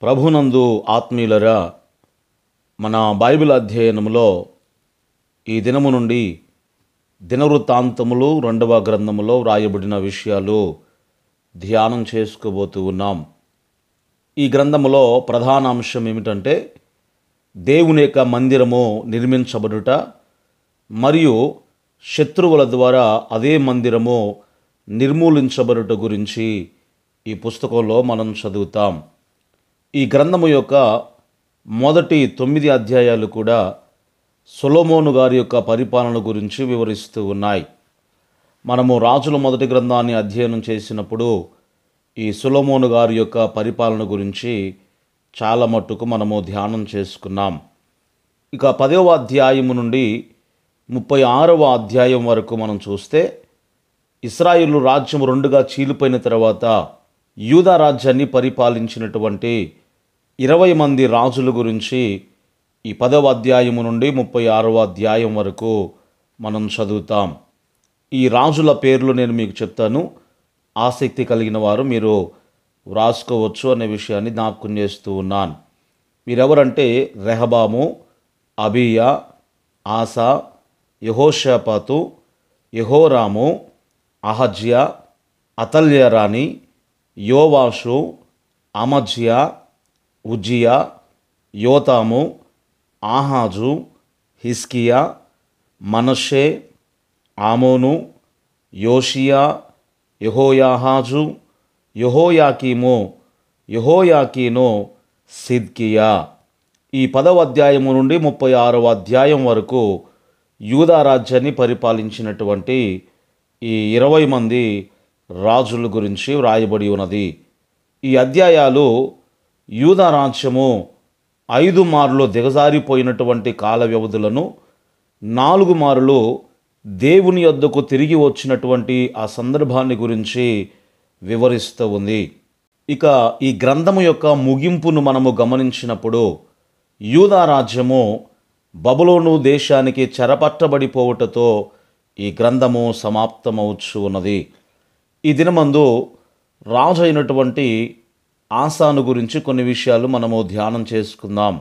ప్రభునందు ఆత్మీయులరా, మన బైబిల్ అధ్యయనంలో ఈ దినము నుండి దినవృత్తాంతములు 2వ గ్రంథములో వ్రాయబడిన విషయాలు ధ్యానం చేసుకోబోతూ ఉన్నాం. ఈ గ్రంథములో ప్రధాన అంశం ఏమిటంటే దేవుని యొక్క మందిరము నిర్మించబడుట మరియు శత్రువుల ద్వారా అదే మందిరము నిర్మూలించబడుట గురించి ఈ పుస్తకంలో మనం చదువుతాం. ఈ గ్రంథము యొక్క మొదటి 9 అధ్యాయాలు కూడా సొలొమోను గారి యొక్క పరిపాలన గురించి వివరిస్తూ ఉన్నాయి. మనము రాజుల మొదటి గ్రంథాన్ని అధ్యయనం చేసినప్పుడు ఈ సొలొమోను గారి యొక్క పరిపాలన గురించి చాలా మట్టుకు మనము ధ్యానం చేసుకున్నాం. ఇక 10వ అధ్యాయము నుండి 36వ అధ్యాయం వరకు మనం చూస్తే ఇశ్రాయేలు రాజ్యం రెండుగా చీలిపోయిన తర్వాత యూదా రాజ్యాన్ని పరిపాలించినటువంటి 20 మంది రాజుల గురించి ఈ 10వ అధ్యాయము నుండి 36వ అధ్యాయం వరకు మనం చదువుతాం. ఈ రాజుల పేర్లు నేను మీకు చెప్తాను. ఆసక్తి కలిగిన వారు మీరు వ్రాసుకోవచ్చు అనే విషయాన్ని జ్ఞాపకం చేస్తూ ఉన్నాను. వీరెవరంటే రెహబాము, అబీయా, ఆసా, యెహోషాపాతు, యెహోరాము, అహజ్యా, అతల్యా రాణి, యోవాషు, అమజ్యా, ఉజ్జియా, యోతాము, ఆహాజు, హిస్కియా, మనష్షే, ఆమోను, యోషియా, యెహోయాహాజు, యెహోయాకీము, యెహోయాకీను, సిద్కియా. ఈ 10వ అధ్యాయము నుండి 36వ అధ్యాయం వరకు యూదా రాజ్యాన్ని పరిపాలించినటువంటి ఈ 20 మంది రాజుల గురించి వ్రాయబడి ఉన్నది. ఈ అధ్యాయాలు యూదా రాజ్యము 5 మార్లు దిగజారిపోయినటువంటి కాల వ్యవధులను 4 మార్లు దేవుని యొద్దకు తిరిగి వచ్చినటువంటి ఆ సందర్భాన్ని గురించి వివరిస్తూ ఉంది. ఇక ఈ గ్రంథము యొక్క ముగింపును మనము గమనించినప్పుడు యూదా రాజ్యము బబులోను దేశానికి చెరపట్టబడిపోవుటతో ఈ గ్రంథము సమాప్తమవుచు ఉన్నది. ఈ దినమందు రాజు అయినటువంటి ఆసాను గురించి కొన్ని విషయాలు మనము ధ్యానం చేసుకుందాం.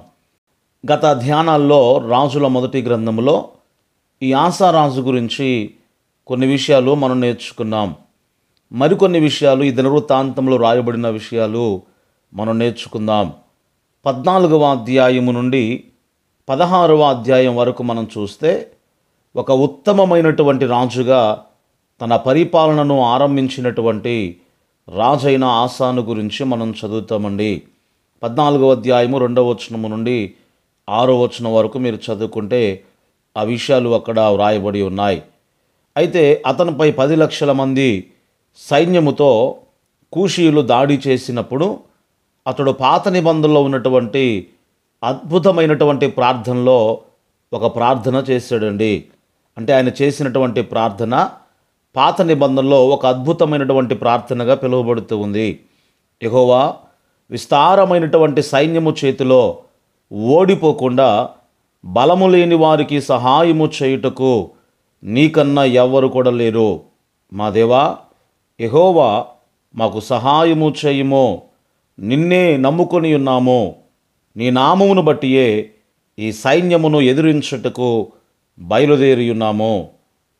గత ధ్యానాల్లో రాజుల మొదటి గ్రంథంలో ఈ ఆసా రాజు గురించి కొన్ని విషయాలు మనం నేర్చుకున్నాం. మరికొన్ని విషయాలు ఈ దినవృత్తాంతంలో రాయబడిన విషయాలు మనం నేర్చుకుందాం. 14వ అధ్యాయము నుండి 16వ అధ్యాయం వరకు మనం చూస్తే ఒక ఉత్తమమైనటువంటి రాజుగా తన పరిపాలనను ఆరంభించినటువంటి రాజైన ఆసాను గురించి మనం చదువుతామండి. 14వ అధ్యాయము 2వ వచనము నుండి 6వ వచనం వరకు మీరు చదువుకుంటే ఆ విషయాలు అక్కడ వ్రాయబడి ఉన్నాయి. అయితే అతనిపై 10 లక్షల మంది సైన్యముతో కూషీయులు దాడి చేసినప్పుడు అతడు పాత నిబంధనలో ఉన్నటువంటి అద్భుతమైనటువంటి ప్రార్థనలో ఒక ప్రార్థన చేశాడండి. అంటే ఆయన చేసినటువంటి ప్రార్థన పాత నిబంధనలో ఒక అద్భుతమైనటువంటి ప్రార్థనగా పిలువబడుతూ ఉంది. యెహోవా, విస్తారమైనటువంటి సైన్యము చేతిలో ఓడిపోకుండా బలము లేని వారికి సహాయము చేయుటకు నీకన్నా ఎవ్వరు కూడా లేరు. మా దేవా యెహోవా, మాకు సహాయము చేయుము. నిన్నే నమ్ముకొని ఉన్నాము. నీ నామమును బట్టియే ఈ సైన్యమును ఎదిరించుటకు బయలుదేరి ఉన్నాము.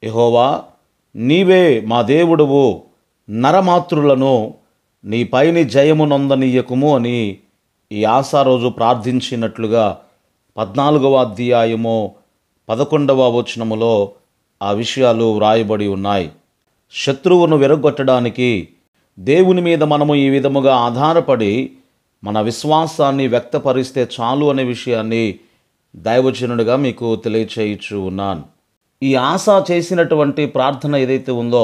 యెహోవా, నీవే మా దేవుడువు. నరమాతృలను నీ పైని జయము నొందనీయకుము అని ఈ ఆసా రోజు ప్రార్థించినట్లుగా 14వ అధ్యాయము 11వ వచనములో ఆ విషయాలు వ్రాయబడి ఉన్నాయి. శత్రువును విరగొట్టడానికి దేవుని మీద మనము ఈ విధముగా ఆధారపడి మన విశ్వాసాన్ని వ్యక్తపరిస్తే చాలు అనే విషయాన్ని దైవజనుడిగా మీకు తెలియచేయచ్చు ఉన్నాను. ఈ ఆసా చేసినటువంటి ప్రార్థన ఏదైతే ఉందో,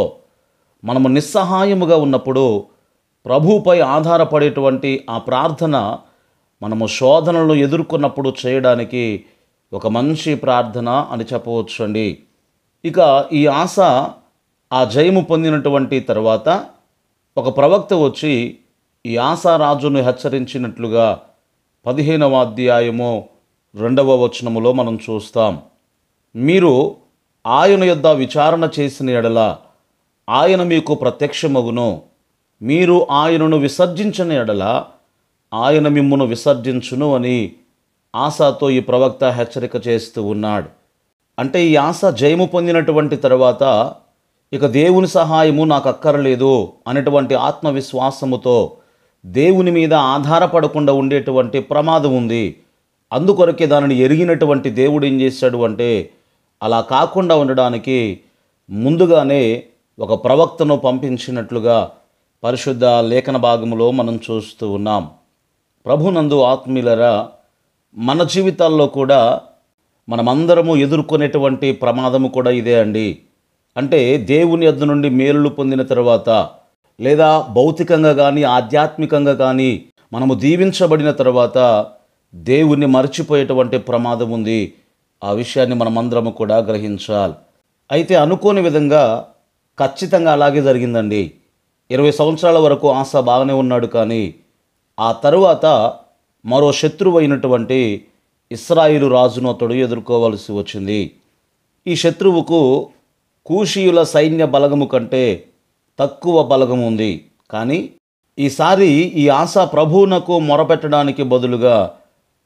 మనము నిస్సహాయముగా ఉన్నప్పుడు ప్రభువుపై ఆధారపడేటువంటి ఆ ప్రార్థన మనము శోధనలను ఎదుర్కొన్నప్పుడు చేయడానికి ఒక మంచి ప్రార్థన అని చెప్పవచ్చు అండి. ఇక ఈ ఆసా ఆ జయము పొందినటువంటి తర్వాత ఒక ప్రవక్త వచ్చి ఈ ఆసా రాజును హెచ్చరించినట్లుగా 15వ అధ్యాయము 2వ వచనములో మనం చూస్తాం. మీరు ఆయన యొద్ద విచారణ చేసిన ఎడల ఆయన మీకు ప్రత్యక్షమగును. మీరు ఆయనను విసర్జించిన ఎడల ఆయన మిమ్మును విసర్జించును అని ఆసాతో ఈ ప్రవక్త హెచ్చరిక చేస్తూ ఉన్నాడు. అంటే ఈ ఆశ జయము పొందినటువంటి తర్వాత ఇక దేవుని సహాయము నాకు అక్కర్లేదు అనేటువంటి ఆత్మవిశ్వాసముతో దేవుని మీద ఆధారపడకుండా ఉండేటువంటి ప్రమాదం ఉంది. అందుకొరకే దానిని ఎరిగినటువంటి దేవుడు ఏం చేశాడు అంటే అలా కాకుండా ఉండడానికి ముందుగానే ఒక ప్రవక్తను పంపించినట్లుగా పరిశుద్ధ లేఖన భాగములో మనం చూస్తూ ఉన్నాం. ప్రభునందు ఆత్మీయులరా, మన జీవితాల్లో కూడా మనమందరము ఎదుర్కొనేటువంటి ప్రమాదము కూడా ఇదే అండి. అంటే దేవుని యొద్ద నుండి మేలులు పొందిన తర్వాత లేదా భౌతికంగా కానీ ఆధ్యాత్మికంగా కానీ మనము దీవించబడిన తర్వాత దేవుణ్ణి మర్చిపోయేటువంటి ప్రమాదం ఉంది. ఆ విషయాన్ని మనమందరము కూడా గ్రహించాలి. అయితే అనుకోని విధంగా ఖచ్చితంగా అలాగే జరిగిందండి. 20 సంవత్సరాల వరకు ఆశ బాగానే ఉన్నాడు, కానీ ఆ తరువాత మరో శత్రువైనటువంటి ఇశ్రాయేలు రాజును అతడు ఎదుర్కోవలసి వచ్చింది. ఈ శత్రువుకు కూషీయుల సైన్య బలగము కంటే తక్కువ బలగం ఉంది. కానీ ఈసారి ఈ ఆశ ప్రభువునకు మొరపెట్టడానికి బదులుగా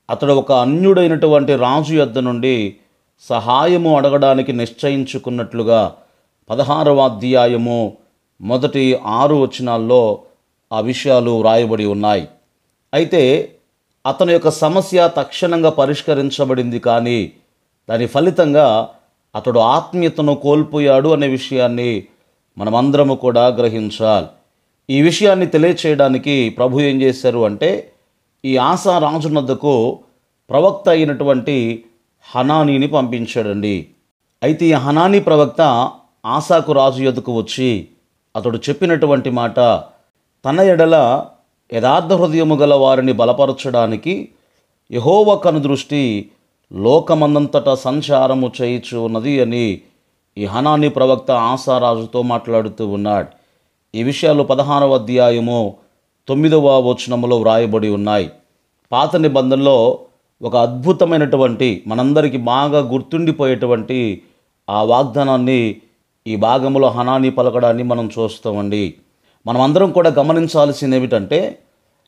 అతడు ఒక అన్యుడైనటువంటి రాజు యొద్ద నుండి సహాయము అడగడానికి నిశ్చయించుకున్నట్లుగా 16వ అధ్యాయము మొదటి 6 వచనాల్లో ఆ విషయాలు వ్రాయబడి ఉన్నాయి. అయితే అతని యొక్క సమస్య తక్షణంగా పరిష్కరించబడింది, కానీ దాని ఫలితంగా అతడు ఆత్మీయతను కోల్పోయాడు అనే విషయాన్ని మనమందరము కూడా గ్రహించాలి. ఈ విషయాన్ని తెలియచేయడానికి ప్రభు ఏం చేశారు అంటే ఈ ఆశా రాజునద్దకు ప్రవక్త అయినటువంటి హనానీని పంపించాడండి. అయితే ఈ హనానీ ప్రవక్త ఆసాకు రాజు యొద్దకు వచ్చి అతడు చెప్పినటువంటి మాట, తన ఎడల యథార్థ హృదయము గల వారిని బలపరచడానికి యెహోవా కనుదృష్టి లోకమందంతటా సంచారము చేయుచు ఉన్నది అని ఈ హనానీ ప్రవక్త ఆసారాజుతో మాట్లాడుతూ ఉన్నాడు. ఈ విషయాలు 16వ అధ్యాయము 9వ వచనములో వ్రాయబడి ఉన్నాయి. పాత నిబంధనలో ఒక అద్భుతమైనటువంటి మనందరికీ బాగా గుర్తుండిపోయేటువంటి ఆ వాగ్దానాన్ని ఈ భాగంలో హనానీ పలకడాన్ని మనం చూస్తామండి. మనమందరం కూడా గమనించాల్సింది ఏమిటంటే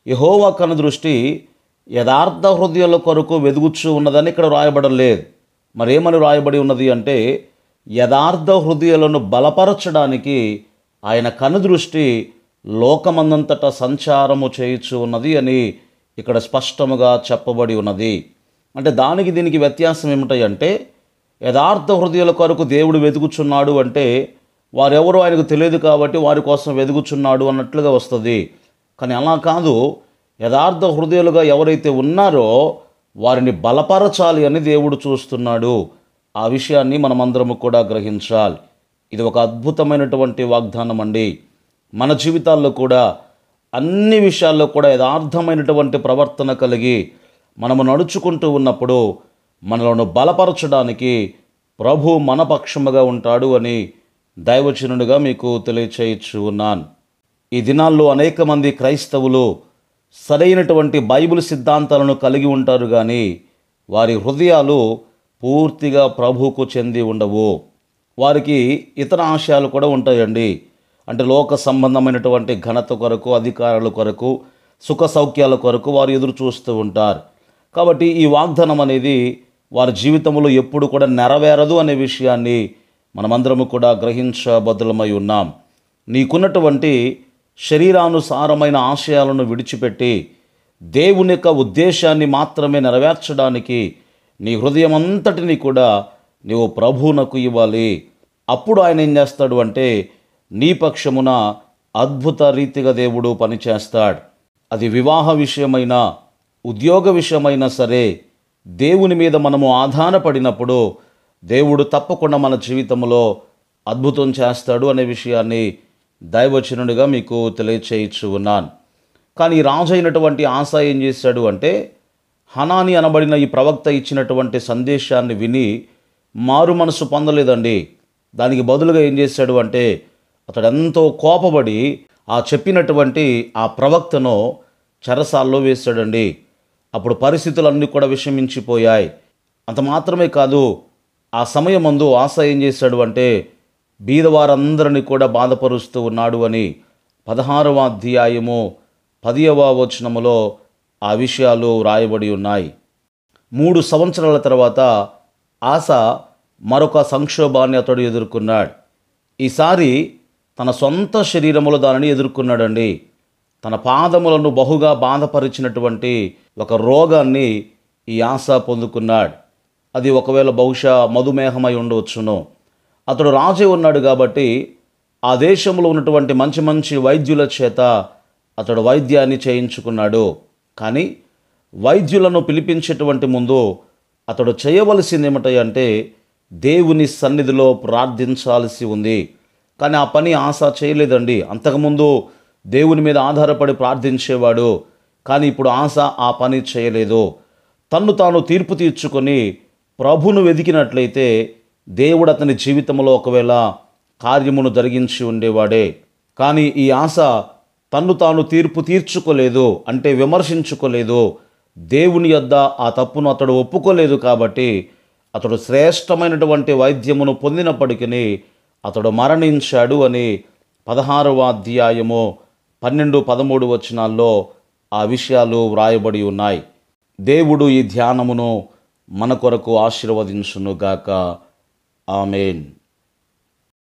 యెహోవా కనుదృష్టి యథార్థ హృదయాల కొరకు వెదుగుచూ ఉన్నదని ఇక్కడ వ్రాయబడలేదు. మరేమని వ్రాయబడి ఉన్నది అంటే యథార్థ హృదయాలను బలపరచడానికి ఆయన కనుదృష్టి లోకమందంతటా సంచారము చేయుచు ఉన్నది అని ఇక్కడ స్పష్టముగా చెప్పబడి ఉన్నది. అంటే దానికి దీనికి వ్యత్యాసం ఏమిటంటే యథార్థ హృదయాల కొరకు దేవుడు వెతుకుచున్నాడు అంటే వారెవరో ఆయనకు తెలియదు కాబట్టి వారి కోసం వెతుకుచున్నాడు అన్నట్లుగా వస్తుంది. కానీ అలా కాదు, యథార్థ హృదయాలుగా ఎవరైతే ఉన్నారో వారిని బలపరచాలి అని దేవుడు చూస్తున్నాడు. ఆ విషయాన్ని మనమందరము కూడా గ్రహించాలి. ఇది ఒక అద్భుతమైనటువంటి వాగ్దానం అండి. మన జీవితాల్లో కూడా అన్ని విషయాల్లో కూడా యథార్థమైనటువంటి ప్రవర్తన కలిగి మనము నడుచుకుంటూ ఉన్నప్పుడు మనలను బలపరచడానికి ప్రభు మన పక్షముగా ఉంటాడు అని దైవజనుడిగా మీకు తెలియచేయచ్చు ఉన్నాను. ఈ దినాల్లో అనేక మంది క్రైస్తవులు సరైనటువంటి బైబిల్ సిద్ధాంతాలను కలిగి ఉంటారు, కానీ వారి హృదయాలు పూర్తిగా ప్రభువుకు చెంది ఉండవు. వారికి ఇతర ఆశయాలు కూడా ఉంటాయండి. అంటే లోక సంబంధమైనటువంటి ఘనత కొరకు, అధికారాల కొరకు, సుఖ సౌఖ్యాల కొరకు వారు ఎదురు చూస్తూ ఉంటారు. కాబట్టి ఈ వాగ్దానం అనేది వారి జీవితంలో ఎప్పుడు కూడా నెరవేరదు అనే విషయాన్ని మనమందరము కూడా గ్రహించబద్దులమై ఉన్నాం. నీకున్నటువంటి శరీరానుసారమైన ఆశయాలను విడిచిపెట్టి దేవుని యొక్క ఉద్దేశాన్ని మాత్రమే నెరవేర్చడానికి నీ హృదయం అంతటిని కూడా నీవు ప్రభువునకు ఇవ్వాలి. అప్పుడు ఆయన ఏం చేస్తాడు అంటే నీ పక్షమున అద్భుత రీతిగా దేవుడు పనిచేస్తాడు. అది వివాహ విషయమైనా ఉద్యోగ విషయమైనా సరే, దేవుని మీద మనము ఆధారపడినప్పుడు దేవుడు తప్పకుండా మన జీవితంలో అద్భుతం చేస్తాడు అనే విషయాన్ని దైవచనుడిగా మీకు తెలియచేయచ్చు ఉన్నాను. కానీ రాజు అయినటువంటి ఆశ ఏం చేశాడు అంటే హనానీ అనబడిన ఈ ప్రవక్త ఇచ్చినటువంటి సందేశాన్ని విని మారు మనసు పొందలేదండి. దానికి బదులుగా ఏం చేశాడు అంటే అతడు ఎంతో కోపపడి ఆ చెప్పినటువంటి ఆ ప్రవక్తను చెరసాల్లో వేశాడండి. అప్పుడు పరిస్థితులన్నీ కూడా విషమించిపోయాయి. అంత మాత్రమే కాదు, ఆ సమయమందు ఆశ ఏం చేశాడు అంటే బీదవారందరినీ కూడా బాధపరుస్తూ ఉన్నాడు అని 16వ అధ్యాయము 10వ వచనములో ఆ విషయాలు వ్రాయబడి ఉన్నాయి. 3 సంవత్సరాల తర్వాత ఆస మరొక సంక్షోభాన్ని అతడు ఎదుర్కొన్నాడు. ఈసారి తన సొంత శరీరములో దానిని ఎదుర్కొన్నాడండి. తన పాదములను బహుగా బాధపరిచినటువంటి ఒక రోగాన్ని ఈ ఆస పొందుకున్నాడు. అది ఒకవేళ బహుశా మధుమేహమై ఉండవచ్చును. అతడు రాజే ఉన్నాడు కాబట్టి ఆ దేశంలో ఉన్నటువంటి మంచి మంచి వైద్యుల చేత అతడు వైద్యాన్ని చేయించుకున్నాడు. కానీ వైద్యులను పిలిపించేటువంటి ముందు అతడు చేయవలసింది ఏమిటంటే దేవుని సన్నిధిలో ప్రార్థించాల్సి ఉంది. కానీ ఆ పని ఆస చేయలేదండి. అంతకుముందు దేవుని మీద ఆధారపడి ప్రార్థించేవాడు. కానీ ఇప్పుడు ఆస ఆ పని చేయలేదు. తన్ను తాను తీర్పు తీర్చుకొని ప్రభును వెదికినట్లయితే దేవుడు అతని జీవితంలో ఒకవేళ కార్యమును జరిగించి ఉండేవాడే. కానీ ఈ ఆస తన్ను తాను తీర్పు తీర్చుకోలేదు, అంటే విమర్శించుకోలేదు. దేవుని యొద్ద ఆ తప్పును అతడు ఒప్పుకోలేదు. కాబట్టి అతడు శ్రేష్టమైనటువంటి వైద్యమును పొందినప్పటికీ అతడు మరణించాడు అని 16వ అధ్యాయము 12, 13 వచనాల్లో ఆ విషయాలు వ్రాయబడి ఉన్నాయి. దేవుడు ఈ ధ్యానమును మన కొరకు ఆశీర్వదించునుగాక. ఆమేన్.